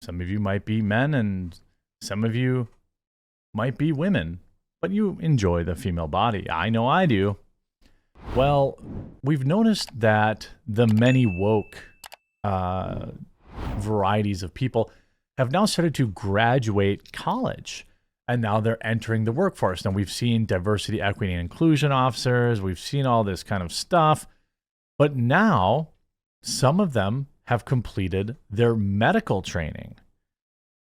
Some of you might be men and some of you might be women, but you enjoy the female body. I know I do. Well, we've noticed that the many woke varieties of people have now started to graduate college. And now they're entering the workforce. Now, we've seen diversity, equity, and inclusion officers. We've seen all this kind of stuff. But now, some of them have completed their medical training.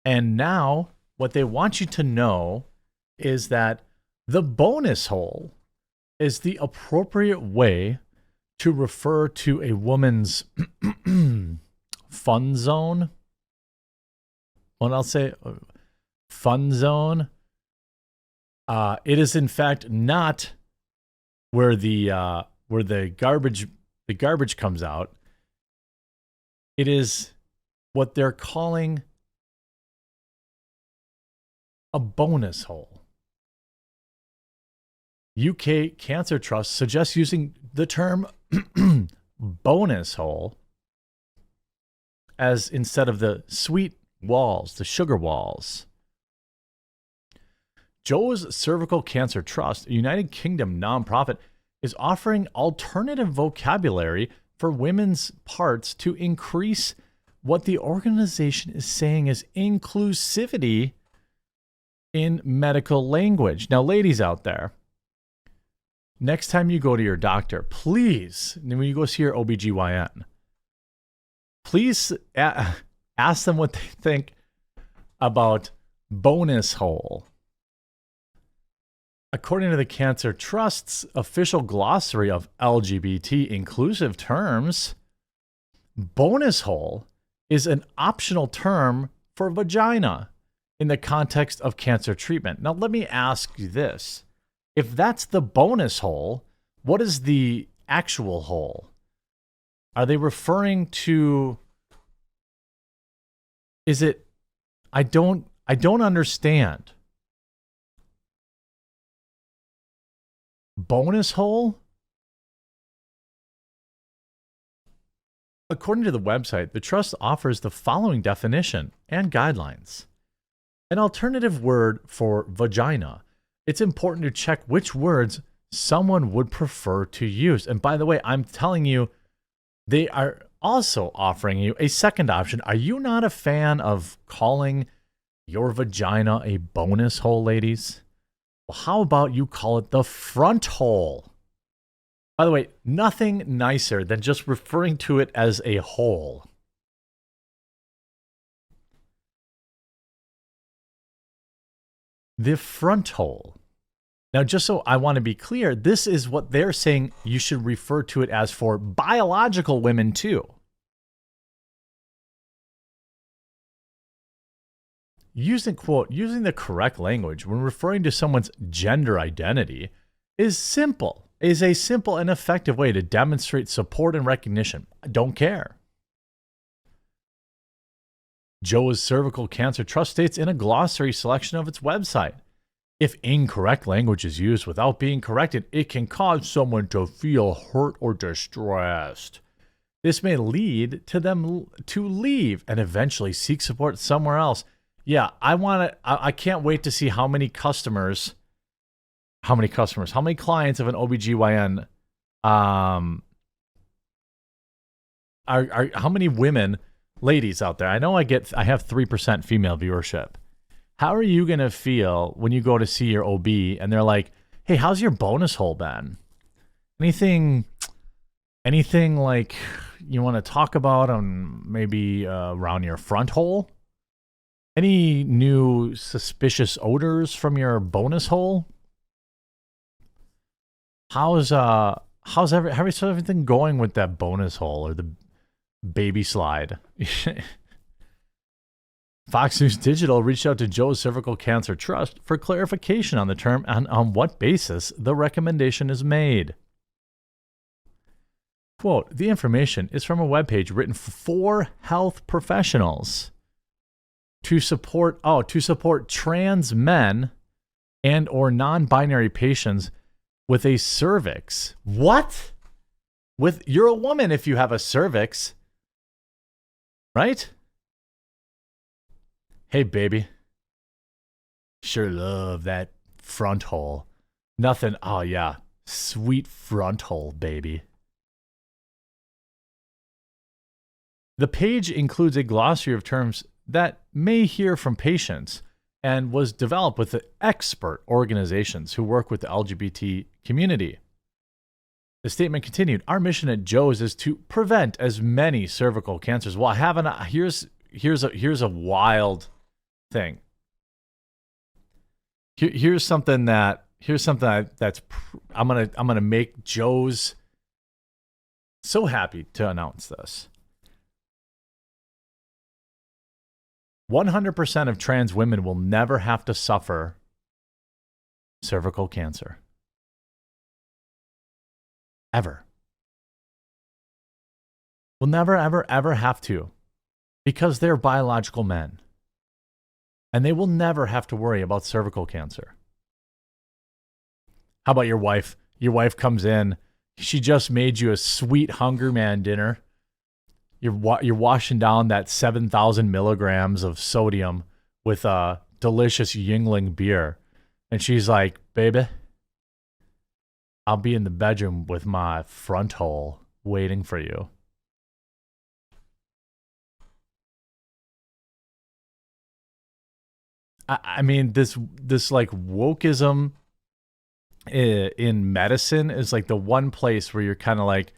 And now, what they want you to know is that the bonus hole is the appropriate way to refer to a woman's fun zone. What I'll say, fun zone. It is in fact not where the garbage comes out. It is what they're calling a bonus hole. UK Cancer Trust suggests using the term bonus hole as instead of the sweet walls, the sugar walls. Joe's Cervical Cancer Trust, a United Kingdom nonprofit, is offering alternative vocabulary for women's parts to increase what the organization is saying is inclusivity in medical language. Now, ladies out there, next time you go to your doctor, please, when you go see your OBGYN, please ask them what they think about bonus hole. According to the Cancer Trust's official glossary of LGBT inclusive terms, bonus hole is an optional term for vagina in the context of cancer treatment. Now, let me ask you this. If that's the bonus hole, what is the actual hole? Are they referring to... Is it... I don't understand. Bonus hole? According to the website, the trust offers the following definition and guidelines. An alternative word for vagina. It's important to check which words someone would prefer to use. And by the way, I'm telling you, they are also offering you a second option. Are you not a fan of calling your vagina a bonus hole, ladies? Well, how about you call it the front hole? By the way, nothing nicer than just referring to it as a hole. The front hole. Now, just so I want to be clear, this is what they're saying you should refer to it as for biological women too. Using the correct language when referring to someone's gender identity is a simple and effective way to demonstrate support and recognition. I don't care. Joe's Cervical Cancer Trust states in a glossary selection of its website, if incorrect language is used without being corrected, it can cause someone to feel hurt or distressed. This may lead to them to leave and eventually seek support somewhere else. Yeah, I can't wait to see how many clients of an OBGYN, are how many women, ladies out there. I know I have 3% female viewership. How are you going to feel when you go to see your OB and they're like, hey, how's your bonus hole been? Anything like you want to talk about on maybe around your front hole? Any new suspicious odors from your bonus hole? How's everything going with that bonus hole or the baby slide? Fox News Digital reached out to Joe's Cervical Cancer Trust for clarification on the term and on what basis the recommendation is made. Quote, the information is from a webpage written for health professionals to support trans men and or non-binary patients with a cervix. What? You're a woman if you have a cervix, right? Hey, baby. Sure love that front hole. Nothing. Oh, yeah. Sweet front hole, baby. The page includes a glossary of terms that may hear from patients and was developed with the expert organizations who work with the LGBT community. The statement continued, our mission at Joe's is to prevent as many cervical cancers. Well, here's a wild thing. Here's something that's I'm gonna make Joe's so happy to announce this. 100% of trans women will never have to suffer cervical cancer. Ever. Will never, ever, ever have to, because they're biological men. And they will never have to worry about cervical cancer. How about your wife? Your wife comes in, she just made you a sweet Hunger Man dinner. You're washing down that 7,000 milligrams of sodium with a delicious Yingling beer. And she's like, baby, I'll be in the bedroom with my front hole waiting for you. I mean, this like wokeism in medicine is like the one place where you're kind of like,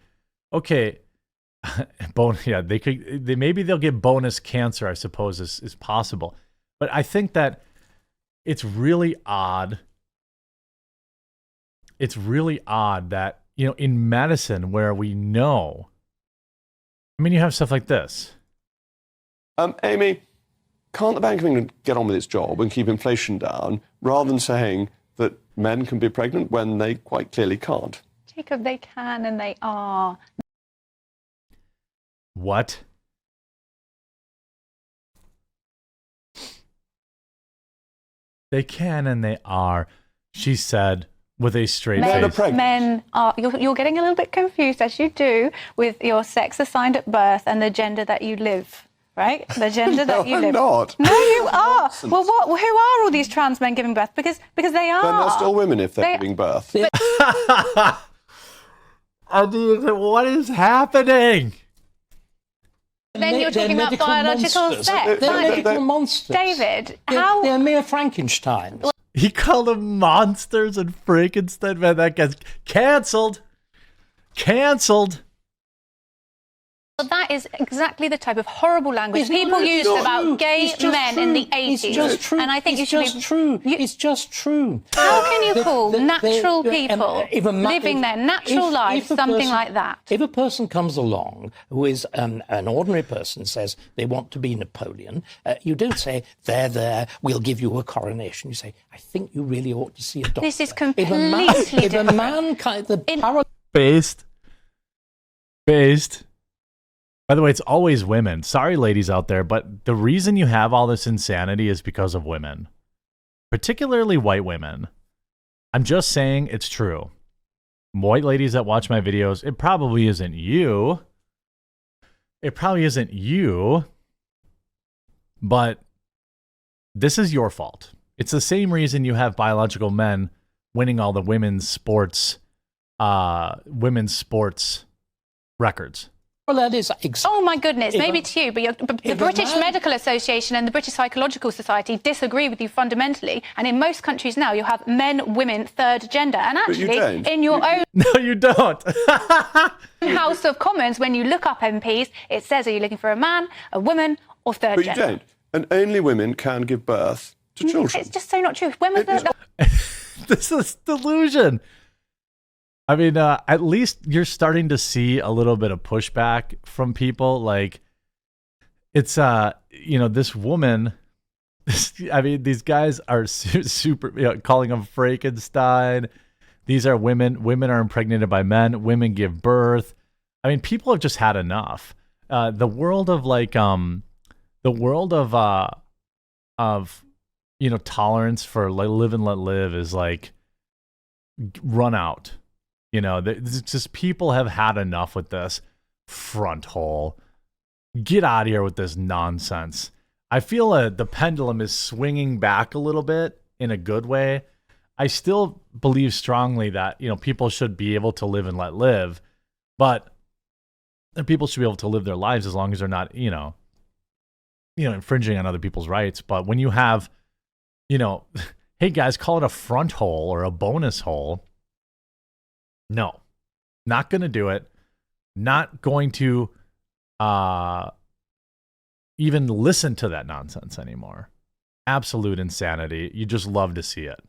okay, maybe they'll get bonus cancer, I suppose is possible. But I think that it's really odd. It's really odd that, in medicine where we know, I mean, you have stuff like this. Amy, can't the Bank of England get on with its job and keep inflation down rather than saying that men can be pregnant when they quite clearly can't? Jacob, they can and they are. What? They can and they are, she said with a straight face. Men are, you're getting a little bit confused, as you do, with your sex assigned at birth and the gender that you live, right? The gender that you live. I'm not. No, you are. Nonsense. Well, who are all these trans men giving birth? Because they are. Then they're still women if they're giving birth. I mean, what is happening? Then you're talking about biological sex. They're medical monsters. David, They're mere Frankensteins. He called them monsters and Frankenstein. Man, that guy's cancelled. Cancelled. Well, that is exactly the type of horrible language people used about gay men in the 80s. It's just true. And I think it's just true. It's just true. How can you call natural people living their natural lives something like that? If a person comes along who is an ordinary person, says they want to be Napoleon, you don't say, there, we'll give you a coronation. You say, I think you really ought to see a doctor. This is completely different. If a man Based. By the way, it's always women. Sorry, ladies out there, but the reason you have all this insanity is because of women, particularly white women. I'm just saying it's true. White ladies that watch my videos, it probably isn't you. It probably isn't you, but this is your fault. It's the same reason you have biological men winning all the women's sports records. Well, that is oh my goodness, maybe to you, but the British Medical Association and the British Psychological Society disagree with you fundamentally. And in most countries now, you have men, women, third gender. And actually, in your own... No, you don't. House of Commons, when you look up MPs, it says, are you looking for a man, a woman, or third gender? But you don't. And only women can give birth to children. It's just so not true. When was This is delusion. I mean, at least you're starting to see a little bit of pushback from people. Like, it's, this woman, I mean, these guys are super, calling them Frankenstein. These are women. Women are impregnated by men. Women give birth. I mean, people have just had enough. The world of tolerance for live and let live is like run out. It's just people have had enough with this front hole. Get out of here with this nonsense. I feel the pendulum is swinging back a little bit in a good way. I still believe strongly that, people should be able to live and let live, but people should be able to live their lives as long as they're not, infringing on other people's rights. But when you have, hey guys, call it a front hole or a bonus hole. No, not going to do it. Not going to even listen to that nonsense anymore. Absolute insanity. You just love to see it.